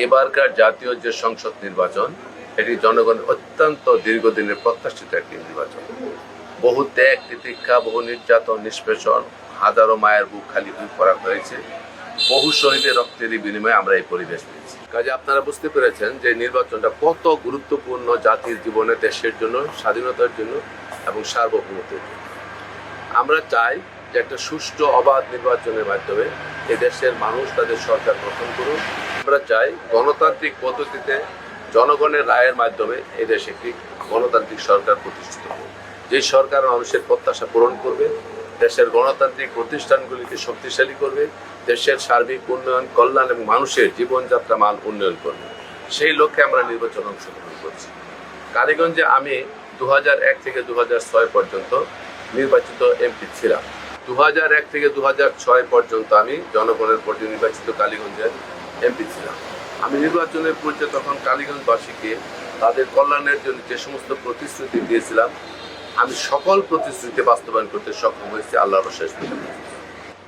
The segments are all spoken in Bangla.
এবারকার জাতীয় যে সংসদ নির্বাচন, এটি জনগণের অত্যন্ত দীর্ঘদিনের প্রত্যাশিত একটি নির্বাচন। বহু ত্যাগ তিতিক্ষা, বহু নির্যাতন নিষ্পেষণ, হাজারো মায়ের বুক খালি করা হয়েছে, বহু শহীদের রক্তেরই বিনিময়ে আমরা এই পরিবেশ পেয়েছি। কাজে আপনারা বুঝতে পেরেছেন যে নির্বাচনটা কত গুরুত্বপূর্ণ জাতির জীবনে, দেশের জন্য, স্বাধীনতার জন্য এবং সার্বভৌমত্বের জন্য। আমরা চাই যে একটা সুষ্ঠু অবাধ নির্বাচনের মাধ্যমে এদেশের মানুষ তাদের সরকার গঠন করুন। আমরা চাই গণতান্ত্রিক পদ্ধতিতে জনগণের রায়ের মাধ্যমে এদেশে একটি গণতান্ত্রিক সরকার প্রতিষ্ঠিত হবে, যে সরকার মানুষের প্রত্যাশা পূরণ করবে, দেশের গণতান্ত্রিক প্রতিষ্ঠানগুলিকে শক্তিশালী করবে, দেশের সার্বিক উন্নয়ন, কল্যাণ এবং মানুষের জীবনযাত্রা মান উন্নয়ন করবে। সেই লক্ষ্যে আমরা নির্বাচনে অংশগ্রহণ করছি। কালীগঞ্জে আমি 2001 থেকে 2006 পর্যন্ত নির্বাচিত এমপি ছিলাম। 2001 থেকে 2006 পর্যন্ত আমি জনগণের ভোটে নির্বাচিত কালীগঞ্জের এমপি ছিলাম। আমি নির্বাচনের পূর্বে তখন কালীগঞ্জবাসীকে তাদের কল্যাণের জন্য যে সমস্ত প্রতিশ্রুতি দিয়েছিলাম, আমি সকল প্রতিশ্রুতি বাস্তবায়ন করতে সক্ষম হয়েছি আল্লাহর অশেষ মেহেরবানি।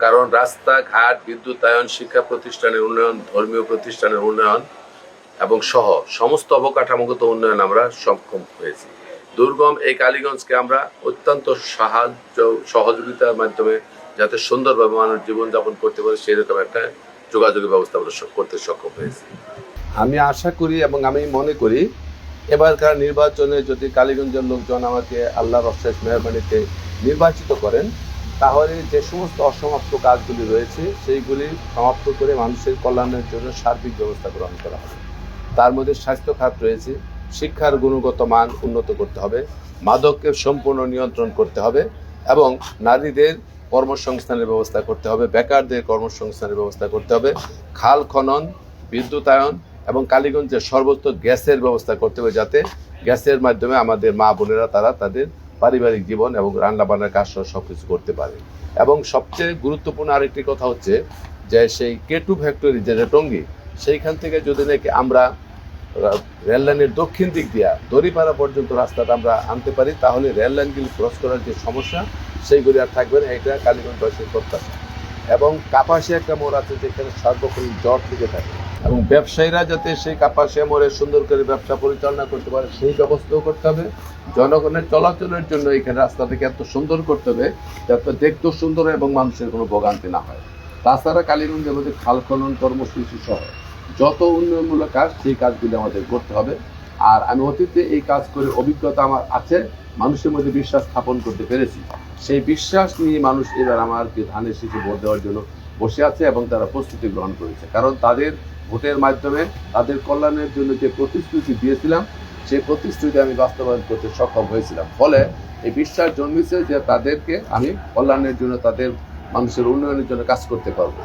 কারণ রাস্তাঘাট, বিদ্যুতায়ন, শিক্ষা প্রতিষ্ঠানের উন্নয়ন, ধর্মীয় প্রতিষ্ঠানের উন্নয়ন এবং সহ সমস্ত অবকাঠামোগত উন্নয়ন আমরা সক্ষম হয়েছি। দুর্গম এই কালীগঞ্জকে আমরা অত্যন্ত সহযোগিতার মাধ্যমে যাতে সুন্দরভাবে মানুষ জীবনযাপন করতে পারে সেরকম একটা যোগাযোগের ব্যবস্থা আমরা করতে সক্ষম হয়েছি। আমি আশা করি এবং আমি মনে করি এবারকার নির্বাচনে যদি কালীগঞ্জের লোকজন আমাকে আল্লাহর অশেষ মেহেরবানিতে নির্বাচিত করেন, তাহলে যে সমস্ত অসমাপ্ত কাজগুলি রয়েছে সেইগুলি সমাপ্ত করে মানুষের কল্যাণের জন্য সার্বিক ব্যবস্থা গ্রহণ করা হবে। তার মধ্যে স্বাস্থ্য খাত রয়েছে, শিক্ষার গুণগত মান উন্নত করতে হবে, মাদককে সম্পূর্ণ নিয়ন্ত্রণ করতে হবে এবং নারীদের কর্মসংস্থানের ব্যবস্থা করতে হবে, বেকারদের কর্মসংস্থানের ব্যবস্থা করতে হবে, খাল খনন, বিদ্যুতায়ন এবং কালীগঞ্জের সর্বত্র গ্যাসের ব্যবস্থা করতে হবে, যাতে গ্যাসের মাধ্যমে আমাদের মা বোনেরা তারা তাদের পারিবারিক জীবন এবং রান্নাবান্নার কাজ সব কিছু করতে পারে। এবং সবচেয়ে গুরুত্বপূর্ণ আরেকটি কথা হচ্ছে যে সেই কেটু ফ্যাক্টরি যেটা টঙ্গী, সেইখান থেকে যদি নাকি আমরা রেললাইনের দক্ষিণ দিক দিয়া দড়িপাড়া পর্যন্ত রাস্তাটা আমরা আনতে পারি, তাহলে রেললাইনগুলি ক্রস করার যে সমস্যা সেইগুলি আর থাকবে না, এটা কালীগঞ্জবাসীর প্রত্যাশা। এবং কাপাসিয়া একটা মোড় আছে যেখানে সার্বক্ষণিক জ্বর থেকে থাকে, এবং ব্যবসায়ীরা যাতে সেই কাপাসিয়া মোড়ে সুন্দর করে ব্যবসা পরিচালনা করতে পারে সেই ব্যবস্থাও করতে হবে। জনগণের চলাচলের জন্য এখানে রাস্তাটাকে এত সুন্দর করতে হবে যাতে দেখতেও সুন্দর এবং মানুষের কোনো ভোগান্তি না হয়। তাছাড়া কালীগঞ্জের মধ্যে খাল খনন কর্মসূচি সহ যত উন্নয়নমূলক কাজ সেই কাজগুলি আমাদের করতে হবে। আর আমি অতীতে এই কাজ করে অভিজ্ঞতা আমার আছে, মানুষের মধ্যে বিশ্বাস স্থাপন করতে পেরেছি। সেই বিশ্বাস নিয়ে মানুষ এবার আমাকে ধানের শীষে ভোট দেওয়ার জন্য বসে আছে এবং তারা প্রস্তুতি গ্রহণ করেছে। কারণ তাদের ভোটের মাধ্যমে তাদের কল্যাণের জন্য যে প্রতিশ্রুতি দিয়েছিলাম সেই প্রতিশ্রুতি আমি বাস্তবায়ন করতে সক্ষম হয়েছিলাম। ফলে এই বিশ্বাস জন্মেছে যে তাদেরকে আমি কল্যাণের জন্য, তাদের মানুষের উন্নয়নের জন্য কাজ করতে পারবো।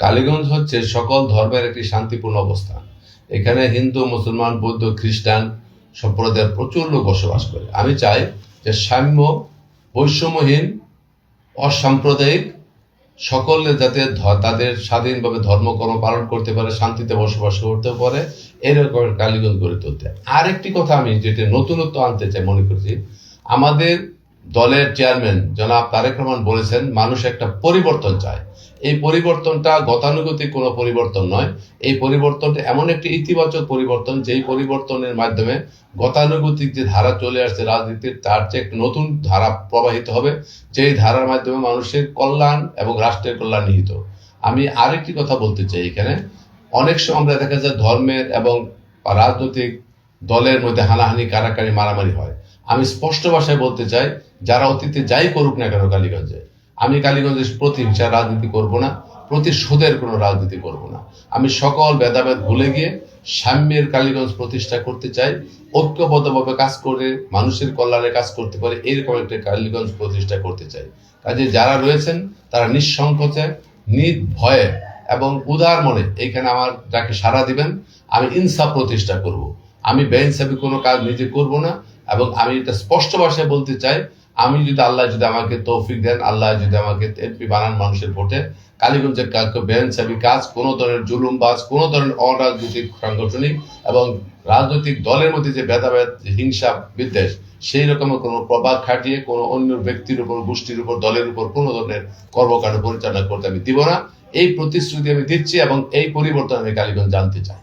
কালীগঞ্জ হচ্ছে সকল ধর্মের একটি শান্তিপূর্ণ অবস্থান। এখানে হিন্দু, মুসলমান, বৌদ্ধ, খ্রিস্টান সম্প্রদায়ের প্রচুর লোক বসবাস করে। আমি চাই যে সাম্য, বৈষম্যহীন, অসাম্প্রদায়িক সকলে যাতে তাদের স্বাধীনভাবে ধর্মকর্ম পালন করতে পারে, শান্তিতে বসবাস করতে পারে, এরকম কালীগঞ্জ গড়ে তুলতে। আরেকটি কথা আমি যেটা নতুনত্ব আনতে চাই, মনে করছি আমাদের দলের চেয়ারম্যান জনাব তারেক রহমান বলেছেন মানুষ একটা পরিবর্তন চায়। এই পরিবর্তনটা গতানুগতিক কোনো পরিবর্তন নয়, এই পরিবর্তনটা এমন একটি ইতিবাচক পরিবর্তন যেই পরিবর্তনের মাধ্যমে গতানুগতিক যে ধারা চলে আসছে রাজনীতির, তার চেয়ে একটি নতুন ধারা প্রবাহিত হবে, যেই ধারার মাধ্যমে মানুষের কল্যাণ এবং রাষ্ট্রের কল্যাণ নিহিত। আমি আরেকটি কথা বলতে চাই, এখানে অনেক সময় আমরা দেখা যায় ধর্মের এবং রাজনৈতিক দলের মধ্যে হানাহানি, কারাকারি, মারামারি হয়। আমি স্পষ্ট ভাষায় বলতে চাই, যারা অতীতে যাই করুক না কেন কালীগঞ্জে, আমি কালীগঞ্জের প্রতিহিংসার রাজনীতি করব না, প্রতিশোধের কোনো রাজনীতি করব না। আমি সকল ভেদাভেদ ভুলে গিয়ে সাম্যের কালীগঞ্জ প্রতিষ্ঠা করতে চাই, ঐক্যবদ্ধভাবে কাজ করে মানুষের কল্যাণে কাজ করতে পারে এরকম একটা কালীগঞ্জ প্রতিষ্ঠা করতে চাই। কাজে যারা রয়েছেন তারা নিঃসংকোচে, নির্ভয়ে এবং উদার মনে এইখানে আমার যাকে সাড়া দিবেন, আমি ইনসাফ প্রতিষ্ঠা করব। আমি বেইনসাফি কোনো কাজ নিজে করব না। এবং আমি এটা স্পষ্ট ভাষায় বলতে চাই, আমি যদি আল্লাহ যদি আমাকে তৌফিক দেন, আল্লাহ যদি আমাকে এমপি বানান মানুষের ভোটে, কালীগঞ্জের বেআইনসাফি কাজ, কোনো ধরনের জুলুমবাজ, কোনো ধরনের অরাজনৈতিক সাংগঠনিক এবং রাজনৈতিক দলের মধ্যে যে ভেদাভেদ, হিংসা, বিদ্বেষ, সেই রকমের কোনো প্রভাব খাটিয়ে কোনো অন্য ব্যক্তির উপর, গোষ্ঠীর উপর, দলের উপর কোনো ধরনের কর্মকাণ্ড পরিচালনা করতে আমি দিব না। এই প্রতিশ্রুতি আমি দিচ্ছি এবং এই পরিবর্তন আমি কালীগঞ্জ জানতে চাই।